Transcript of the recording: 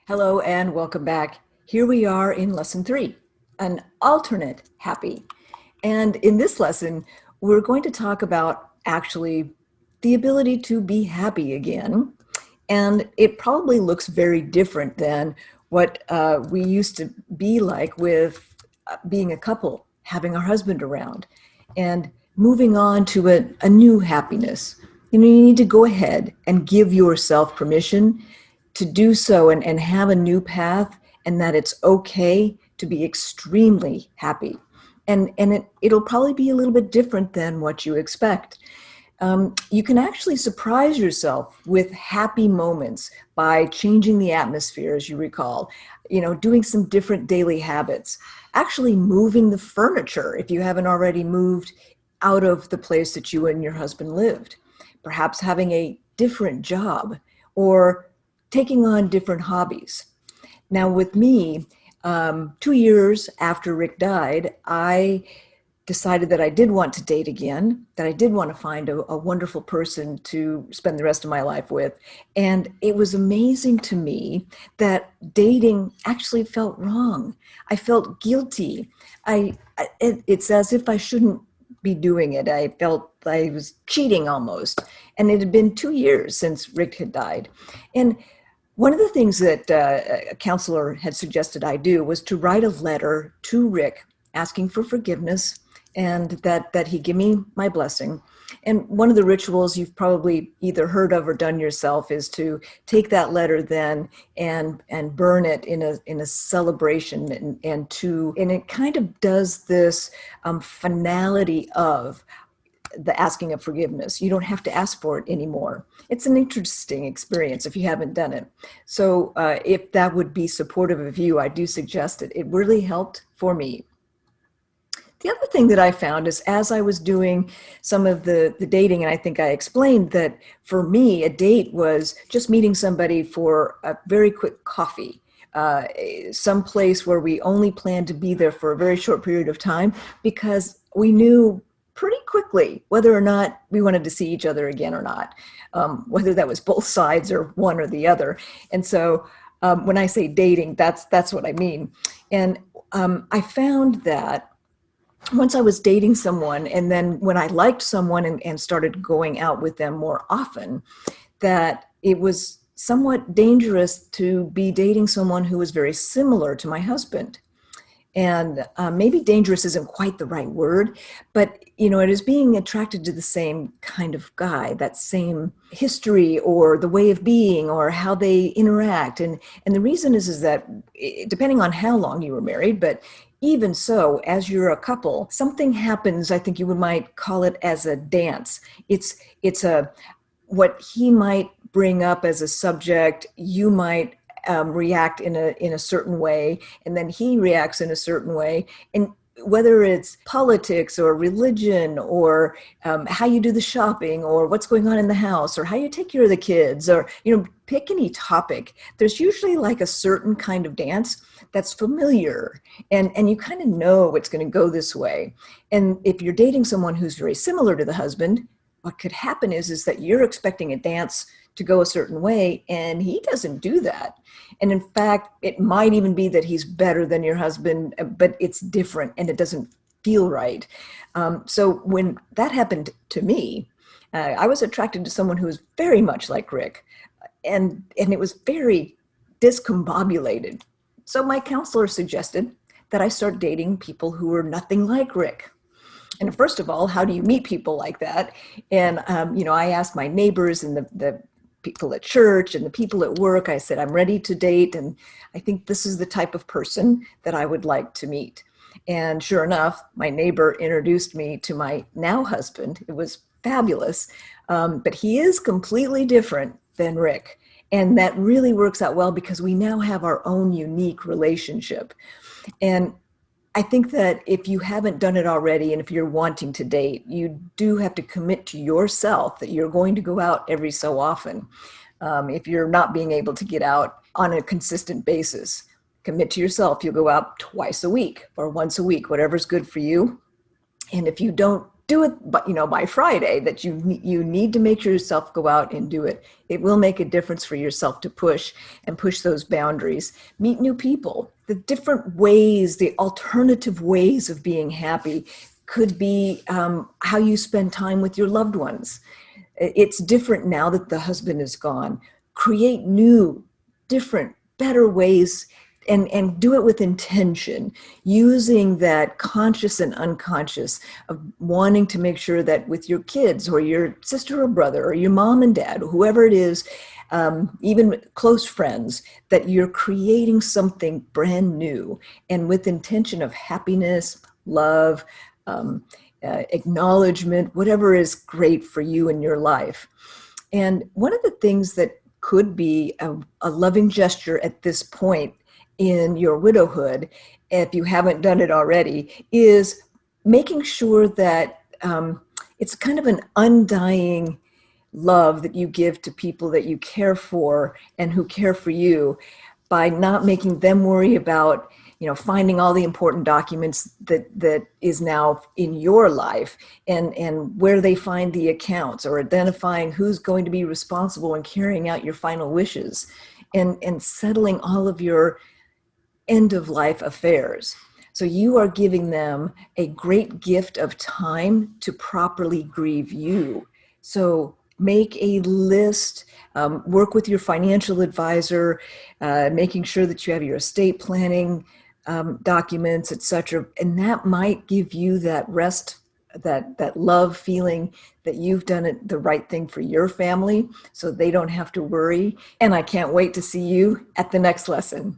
Hello and welcome back. Here we are in lesson 3, an alternate happy. And in this lesson, we're going to talk about actually the ability to be happy again. And it probably looks very different than what we used to be like with being a couple, having our husband around, and moving on to a new happiness. You need to go ahead and give yourself permission to do so and have a new path, and that it's okay to be extremely happy. And it'll probably be a little bit different than what you expect. You can actually surprise yourself with happy moments by changing the atmosphere, as you recall, doing some different daily habits, actually moving the furniture if you haven't already moved out of the place that you and your husband lived, perhaps having a different job or taking on different hobbies. Now, with me, 2 years after Rick died, I decided that I did want to date again, that I did want to find a wonderful person to spend the rest of my life with. And it was amazing to me that dating actually felt wrong. I felt guilty. It's as if I shouldn't be doing it. I felt I was cheating almost. And it had been 2 years since Rick had died. And one of the things that a counselor had suggested I do was to write a letter to Rick asking for forgiveness and that he give me my blessing. And one of the rituals you've probably either heard of or done yourself is to take that letter then and burn it in a celebration and it kind of does this finality of the asking of forgiveness. You don't have to ask for it anymore. It's an interesting experience if you haven't done it. So if that would be supportive of you, I do suggest it. It really helped for me. The other thing that I found is as I was doing some of the dating, and I think I explained that for me, a date was just meeting somebody for a very quick coffee, some place where we only planned to be there for a very short period of time because we knew pretty quickly whether or not we wanted to see each other again or not, whether that was both sides or one or the other. And so when I say dating, that's what I mean. And I found that once I was dating someone, and then when I liked someone and started going out with them more often, that it was somewhat dangerous to be dating someone who was very similar to my husband. And maybe dangerous isn't quite the right word, but it is being attracted to the same kind of guy, that same history or the way of being or how they interact. And the reason is that depending on how long you were married, but even so, as you're a couple, something happens. I think you might call it as a dance. It's what he might bring up as a subject, you might react in a certain way, and then he reacts in a certain way. And whether it's politics or religion or how you do the shopping or what's going on in the house or how you take care of the kids or, pick any topic, there's usually like a certain kind of dance that's familiar and you kind of know it's going to go this way. And if you're dating someone who's very similar to the husband, what could happen is that you're expecting a dance to go a certain way, and he doesn't do that. And in fact, it might even be that he's better than your husband, but it's different and it doesn't feel right. So when that happened to me, I was attracted to someone who was very much like Rick, and it was very discombobulated. So my counselor suggested that I start dating people who were nothing like Rick. And first of all, how do you meet people like that? And, I asked my neighbors and the people at church and the people at work, I said, I'm ready to date. And I think this is the type of person that I would like to meet. And sure enough, my neighbor introduced me to my now husband. It was fabulous. But he is completely different than Rick. And that really works out well because we now have our own unique relationship. And I think that if you haven't done it already, and if you're wanting to date, you do have to commit to yourself that you're going to go out every so often. If you're not being able to get out on a consistent basis, commit to yourself. You'll go out twice a week or once a week, whatever's good for you. And if you don't do it, but by Friday, that you need to make sure yourself go out and do it. It will make a difference for yourself to push those boundaries. Meet new people. The different ways, the alternative ways of being happy could be how you spend time with your loved ones. It's different now that the husband is gone. Create new, different, better ways, and do it with intention, using that conscious and unconscious of wanting to make sure that with your kids or your sister or brother or your mom and dad, whoever it is, even close friends, that you're creating something brand new and with intention of happiness, love, acknowledgement, whatever is great for you in your life. And one of the things that could be a loving gesture at this point in your widowhood, if you haven't done it already, is making sure that it's kind of an undying love that you give to people that you care for and who care for you, by not making them worry about finding all the important documents that is now in your life, and where they find the accounts, or identifying who's going to be responsible in carrying out your final wishes, and settling all of your end of life affairs. So you are giving them a great gift of time to properly grieve you. So make a list, work with your financial advisor, making sure that you have your estate planning documents, etc. And that might give you that rest, that love feeling that you've done it the right thing for your family, so they don't have to worry. And I can't wait to see you at the next lesson.